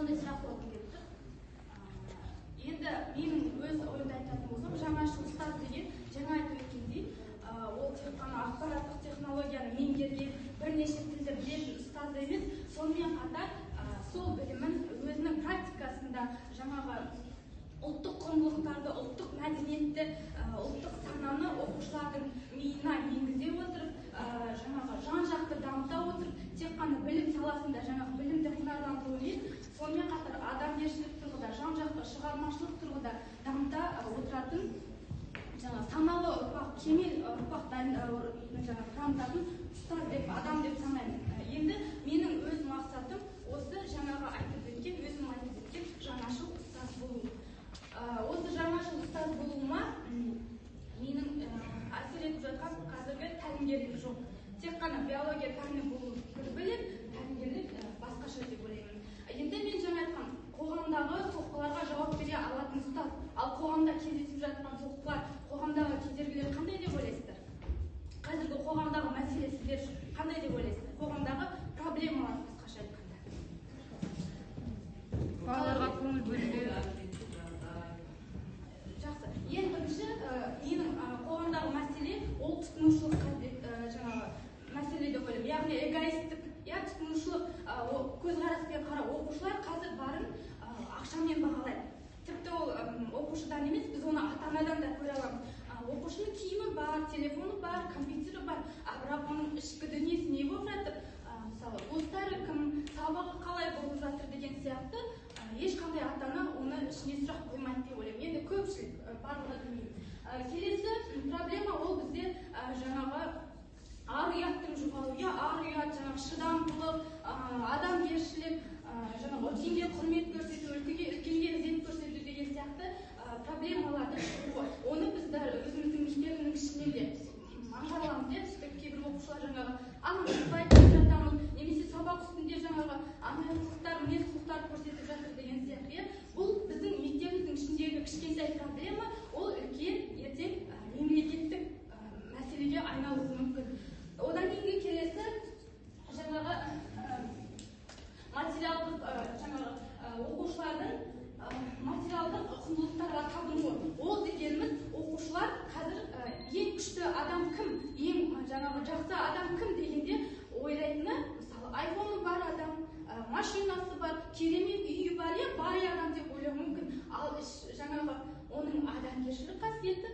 сондай сұрақ қойғым келіп тұр. Енді менің өз ойымды айтатын болсам, жаңашыл ұстаз деген жаңа айтып өткендей, ол тек қана ақпараттық технологияны меңгерген, бірнеше тілді білетін ұстаз емес, сонымен қатар сол білімін өзінің практикасында жаңағы ұлттық құндылықтарды, ұлттық мәдениетті, ұлттық сананы оқушылардың миына енгізе отырып, жаңағы жан-жақты дамыта отырып, тек қана білім саласында жаңағы білімді құнарландыру емес, сонымен қатар адамгершілік тұрғыда, жан-жақты шығармашылық тұрғыда дамыта отыратын жаңа саналы ұрпақ, кемел ұрпақ дамытатын ұстаз деп, адам деп санаймын. Енді менің өз мақсатым осы жаңағы айтып өткен, өзім айтып өткен жаңашыл ұстаз болу. Осы жаңашыл ұстаз болуыма менің әсер етіп жатқан қазіргі тәлімгерлік жоқ. Тек қана биология пәні болу бір бөлек, тәлімгерлік басқаша деп ойлаймын. Енді мен жаңа айтқан қоғамдағы соққыларға жауап бере алатын ұстаз, ал қоғамда кездесіп жатқан соққылар, қоғамдағы кедергілер қандай деп ойлайсыздар? Қазіргі қоғамдағы мәселе сіздер қандай деп ойлайсыздар? Қоғамдағы проблемалар басқаша айтқанда. Балаларға көңіл бөлінбеу. Жақсы. Ең бірінші менің қоғамдағы мәселе ол тұтынушылық жаңағы мәселе деп ойлаймын. Яғни эгоисттік, тұтынушылық көзқараспен қарау. Оқушылар қазір барын ақшамен бағалайды. Тіпті ол оқушыдан емес, біз оны ата-анадан да көре аламыз. Оқушының киімі бар, телефоны бар, компьютері бар, бірақ оның ішкі дүниесі не болып жатыр? Мысалы, достары кім, сабағы қалай болып жатыр деген сияқты ешқандай ата-ана оны ішіне сұрақ қоймайды деп ойлаймын. Енді көпшілік барлығы білмеймін. Келесі проблема ол бізде жаңағы ар-ұяттың жоғалуы, ар-ұят, жаңағы шыдамдылық, адамгершілік, жаңағы үлкенге құрмет көрсету, үлкенге ізет көрсету деген сияқты проблемаларды шығуы. Оны біздер өзіміздің мектебінің ішінен де аңғарамыз, кейбір оқушылар жаңағы аманшылықпай жатамыз, немесе сабақ үстінде жаңағы аманшылықтар, мінез-құлықтар көрсетіп жатыр деген сияқты. Бұл біздің мектебіміздің ішіндегі кішкентай проблема, ол үлкен ертең мемлекеттік мәселеге айналуы мүмкін. Одан кейінгі келесі жаңағы материалдық жаңағы оқушылардың материалдық құндылықтарға табынуы. Ол дегеніміз оқушылар қазір ең күшті адам кім, ең жаңағы жақсы адам кім дегенде ойлайтыны, мысалы, айфоны бар адам, машинасы бар, керемет үйі бар, бай адам деп ойлауы мүмкін. Ал жаңағы оның адамгершілік қасиеті,